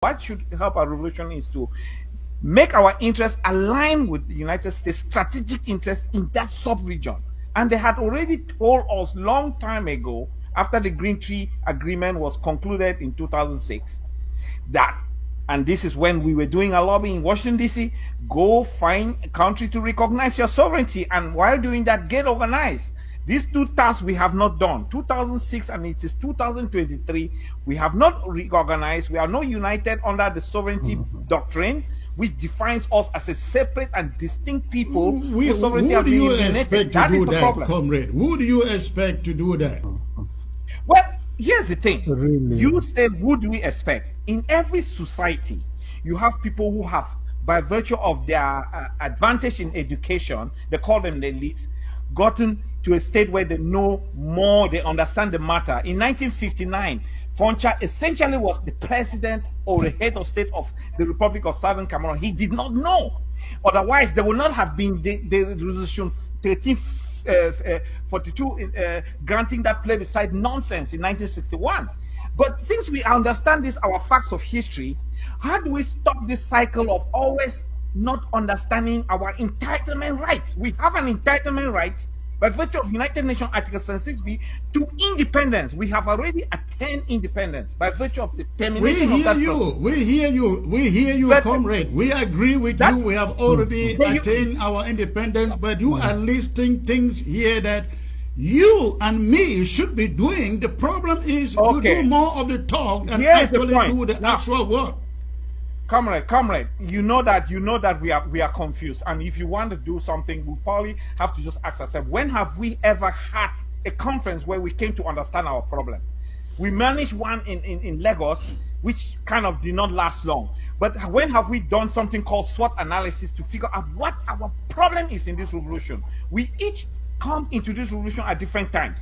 what should help our revolution is to make our interests align with the United States strategic interests in that sub-region. And they had already told us long time ago, after the Green Tree Agreement was concluded in 2006, that, and this is when we were doing a lobby in Washington, D.C., go find a country to recognize your sovereignty, and while doing that, get organized. These two tasks we have not done. 2006 and it is 2023. We have not reorganized. We are not united under the sovereignty doctrine, which defines us as a separate and distinct people. Who do you expect to do that, comrade? Who do you expect to do that? Well, here's the thing. Really? You say, who do we expect? In every society, you have people who have, by virtue of their advantage in education, they call them the elites, gotten to a state where they know more, they understand the matter. In 1959, Foncha essentially was the president or the head of state of the Republic of Southern Cameroon. He did not know. Otherwise, there would not have been the resolution 1342 granting that plebiscite nonsense in 1961. But since we understand this, our facts of history, how do we stop this cycle of always not understanding our entitlement rights? We have an entitlement right by virtue of United Nations Article 76b to independence. We have already attained independence by virtue of the termination of that process. We hear you, comrade. We agree with you. We have already attained our independence, but you are listing things here that you and me should be doing. The problem is you do more of the talk and actually do the actual work. Comrade, you know that we are confused, and if you want to do something, we probably have to just ask ourselves, when have we ever had a conference where we came to understand our problem? We managed one in Lagos, which kind of did not last long. But when have we done something called SWOT analysis to figure out what our problem is in this revolution? We each come into this revolution at different times.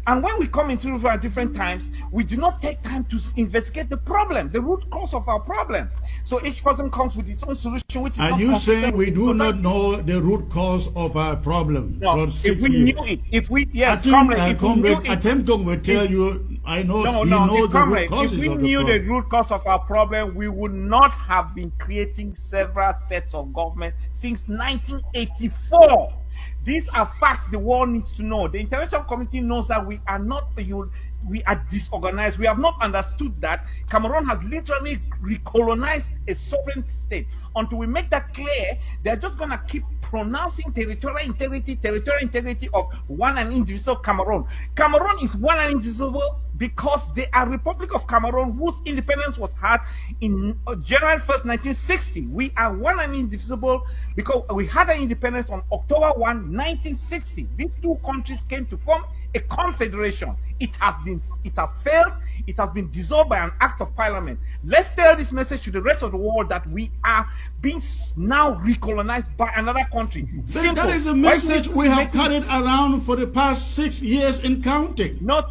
And when we come into revolution at different times, we do not take time to investigate the problem, the root cause of our problem. So each person comes with its own solution, which is Are you saying we do not know the root cause of our problem? No, if we knew it, Atemtong will tell you, I know he knows the root causes of the problem. If we knew the root cause of our problem, we would not have been creating several sets of government since 1984. These are facts the world needs to know. The international community knows that we are disorganized. We have not understood that Cameroon has literally recolonized a sovereign state. Until we make that clear, they're just going to keep pronouncing territorial integrity of one and indivisible Cameroon. Cameroon is one and indivisible because they are Republic of Cameroon, whose independence was had in January 1st, 1960. We are one and indivisible because we had an independence on October 1, 1960. These two countries came to form a confederation. It has failed. It has been dissolved by an act of parliament. Let's tell this message to the rest of the world that we are being now recolonized by another country. That is a message we have carried around for the past 6 years in counting. No,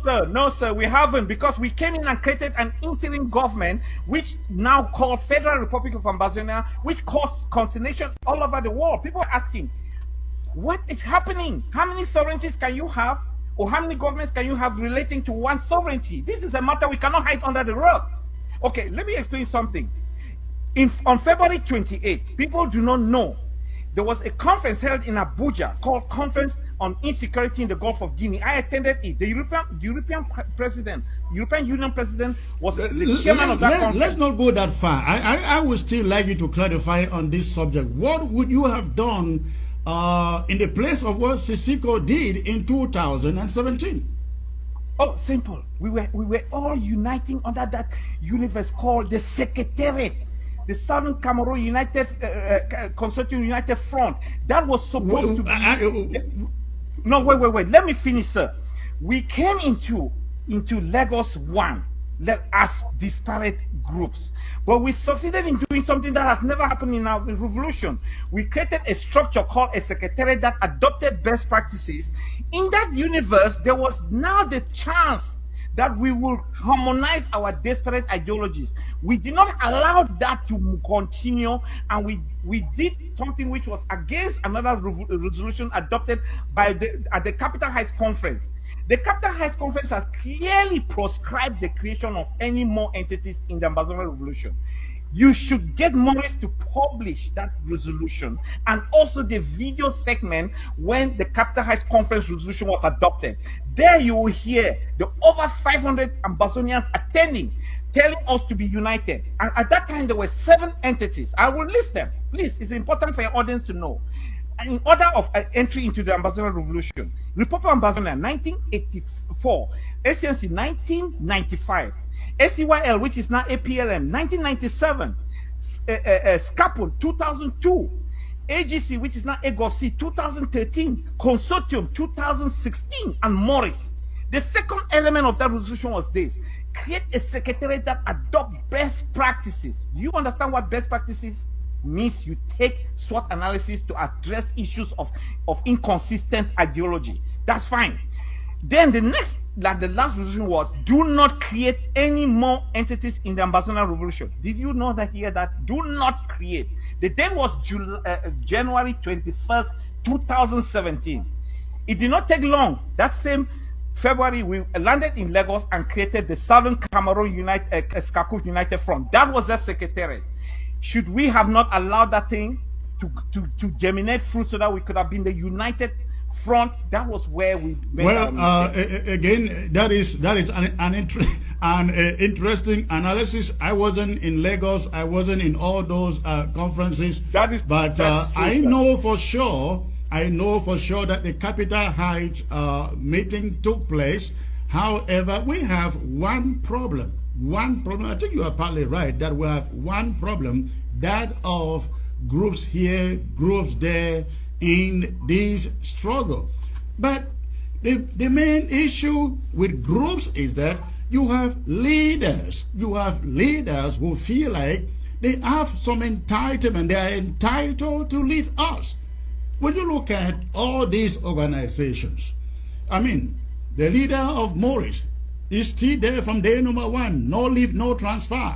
sir, we haven't, because we came in and created an interim government, which now called Federal Republic of Ambazonia, which caused consternation all over the world. People are asking, what is happening? How many sovereignties can you have? Or how many governments can you have relating to one sovereignty? This is a matter we cannot hide under the rug. Okay, let me explain something. On February 28th, people do not know, there was a conference held in Abuja called Conference on Insecurity in the Gulf of Guinea. I attended it. The European Union president was the chairman of that conference. Let's not go that far. I would still like you to clarify on this subject. What would you have done in the place of what Sisiko did in 2017? Oh, simple. We were all uniting under that universe called the Secretariat, the Southern Cameroon United Consortium United Front. That was supposed to be. No, wait. Let me finish, sir. We came into Lagos as disparate groups. But we succeeded in doing something that has never happened in our revolution. We created a structure called a secretariat that adopted best practices. In that universe, there was now the chance that we will harmonize our disparate ideologies. We did not allow that to continue, and we did something which was against another resolution adopted by at the Capital Heights Conference. The Capital Heights Conference has clearly proscribed the creation of any more entities in the Ambazonia Revolution. You should get Morris to publish that resolution and also the video segment when the Capital Heights Conference resolution was adopted. There you will hear the over 500 Ambazonians attending, telling us to be united. And at that time, there were 7 entities. I will list them. Please, it's important for your audience to know. In order of entry into the Ambazonia Revolution: Republic of Ambazonia, 1984, SCNC, 1995, SCYL, which is now APLM, 1997, SCAPUL, 2002, AGC, which is now AGOC, 2013, Consortium, 2016, and Morris. The second element of that resolution was this: create a secretariat that adopt best practices. Do you understand what best practices means? You take SWOT analysis to address issues of inconsistent ideology. That's fine. Then the next, like the last resolution, was do not create any more entities in the Ambazonia Revolution. Did you know that here? That do not create. The date was January 21st, 2017. It did not take long. That same February, we landed in Lagos and created the Southern Cameroon United Front. That was that secretariat. Should we have not allowed that thing to germinate fruit so that we could have been the united front? That was where we made again, that is an interesting analysis. I wasn't in Lagos. I wasn't in all those conferences. I know for sure that the Capital Heights meeting took place. However, we have one problem. I think you are partly right that we have one problem, that of groups here, groups there in this struggle. But the main issue with groups is that you have leaders. You have leaders who feel like they have some entitlement. They are entitled to lead us. When you look at all these organizations, I mean, the leader of Morris is still there from day number 1, no leave, no transfer.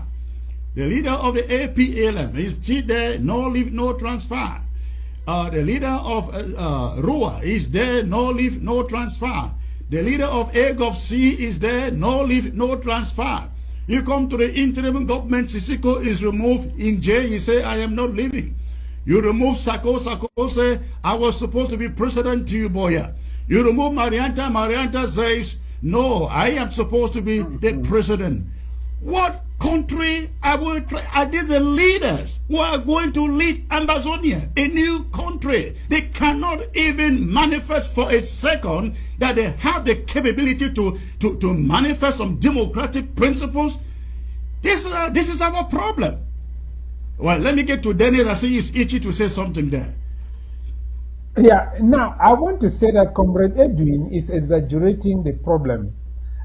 The leader of the APLM is still there, no leave, no transfer. The leader of RUA is there, no leave, no transfer. The leader of AGOC is there, no leave, no transfer. You come to the interim government, Sisiko is removed in jail, you say, I am not leaving. You remove Sako say, I was supposed to be president to you, Boya. You remove Marianta says, no, I am supposed to be the president. What country are these the leaders who are going to lead Ambazonia, a new country? They cannot even manifest for a second that they have the capability to manifest some democratic principles. This is our problem. Well, let me get to Dennis. I see he's itchy to say something there. Yeah, now I want to say that Comrade Edwin is exaggerating the problem.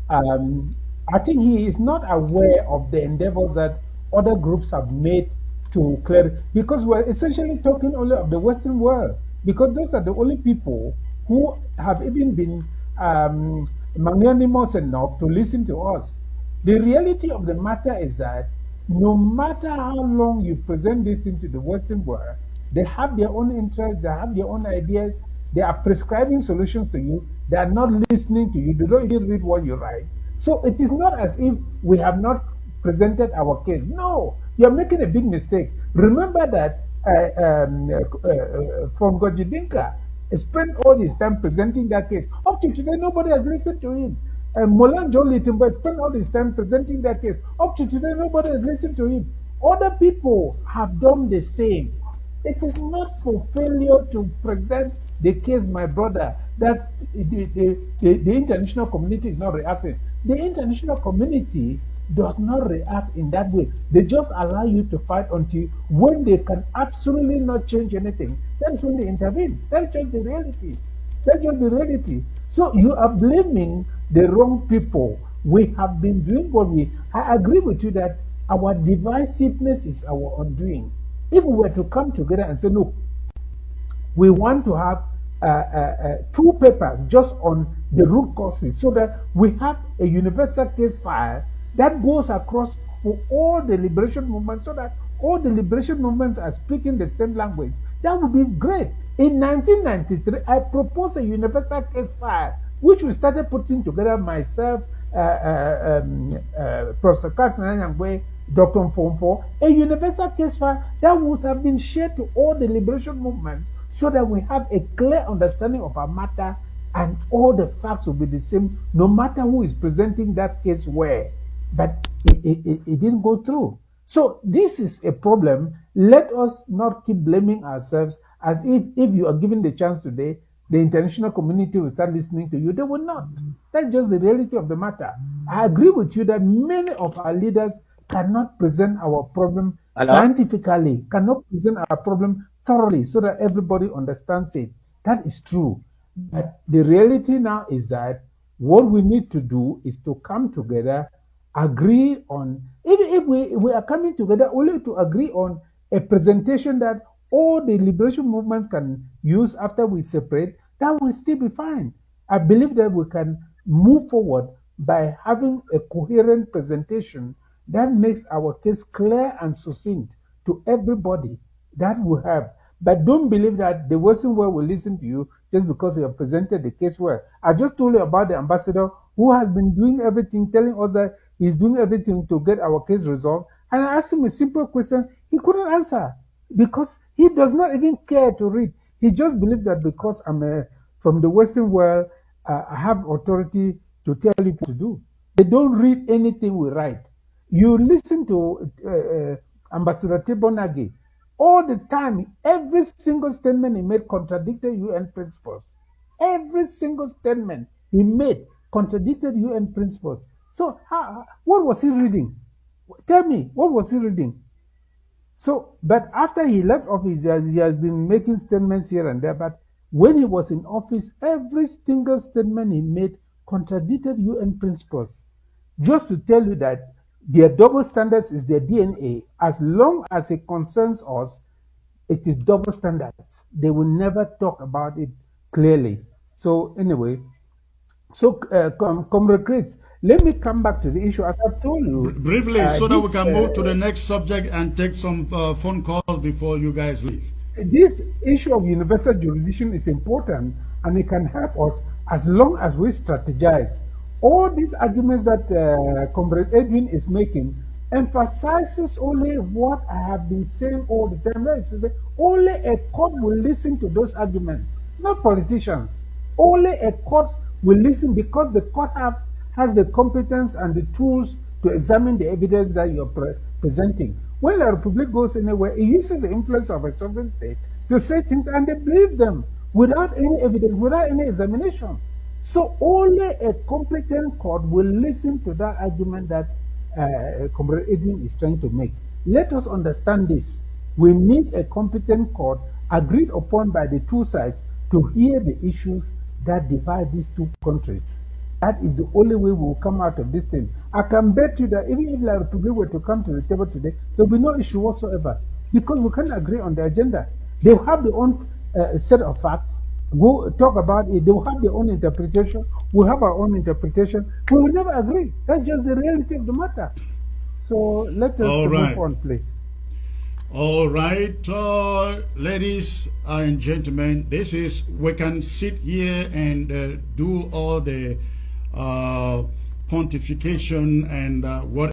I think he is not aware of the endeavors that other groups have made to clear, because we're essentially talking only of the Western world, because those are the only people who have even been magnanimous enough to listen to us. The reality of the matter is that no matter how long you present this thing to the Western world, they have their own interests, they have their own ideas, they are prescribing solutions to you, they are not listening to you, they don't even read what you write. So it is not as if we have not presented our case. No, you're making a big mistake. Remember that Fongo Jidinka spent all his time presenting that case. Up to today, nobody has listened to him. Molan Jolly Timber spent all his time presenting that case. Up to today, nobody has listened to him. Other people have done the same. It is not for failure to present the case, my brother, that the international community is not reacting. The international community does not react in that way. They just allow you to fight until when they can absolutely not change anything, that's when they intervene. That's just the reality. That's just the reality. So you are blaming the wrong people. We have been doing what I agree with you that our divisiveness is our undoing. If we were to come together and say, look, we want to have 2 papers just on the root causes, so that we have a universal case file that goes across for all the liberation movements, so that all the liberation movements are speaking the same language, that would be great. In 1993, I proposed a universal case file which we started putting together, myself, Professor Kasnanyangwe, Dr. Mfomfo, a universal case file that would have been shared to all the liberation movement so that we have a clear understanding of our matter and all the facts will be the same no matter who is presenting that case where. But it didn't go through. So this is a problem. Let us not keep blaming ourselves as if you are given the chance today, the international community will start listening to you. They will not. That's just the reality of the matter. I agree with you that many of our leaders cannot present our problem scientifically, cannot present our problem thoroughly so that everybody understands it. That is true. But the reality now is that what we need to do is to come together, agree on, even if we are coming together only to agree on a presentation that all the liberation movements can use after we separate, that will still be fine. I believe that we can move forward by having a coherent presentation that makes our case clear and succinct to everybody. That we have. But don't believe that the Western world will listen to you just because you have presented the case well. I just told you about the ambassador who has been doing everything, telling us that he's doing everything to get our case resolved. And I asked him a simple question, he couldn't answer because he does not even care to read. He just believes that because I'm from the Western world, I have authority to tell you what to do. They don't read anything we write. You listen to Ambassador Tibonagi. All the time, every single statement he made contradicted UN principles. Every single statement he made contradicted UN principles. So, what was he reading? Tell me, what was he reading? So, but after he left office, he has been making statements here and there. But when he was in office, every single statement he made contradicted UN principles. Just to tell you that their double standards is their DNA. As long as it concerns us, it is double standards. They will never talk about it clearly. So anyway, so Comrade Chris, let me come back to the issue. As I've told you, briefly, so that we can move to the next subject and take some phone calls before you guys leave. This issue of universal jurisdiction is important, and it can help us as long as we strategize. All these arguments that Comrade Edwin is making emphasizes only what I have been saying all the time. That is to say, only a court will listen to those arguments, not politicians. Only a court will listen because the court has the competence and the tools to examine the evidence that you are presenting. When the Republic goes anywhere, it uses the influence of a sovereign state to say things and they believe them without any evidence, without any examination. So only a competent court will listen to that argument that Comrade Edwin is trying to make. Let us understand this. We need a competent court agreed upon by the two sides to hear the issues that divide these two countries. That is the only way we will come out of this thing. I can bet you that even if the Republic were to come to the table today, there will be no issue whatsoever because we can't agree on the agenda. They will have their own set of facts. Go talk about it. They will have their own interpretation. We have our own interpretation. We will never agree. That's just the reality of the matter. So let us move on, please. All right, ladies and gentlemen, this is, we can sit here and do all the pontification and what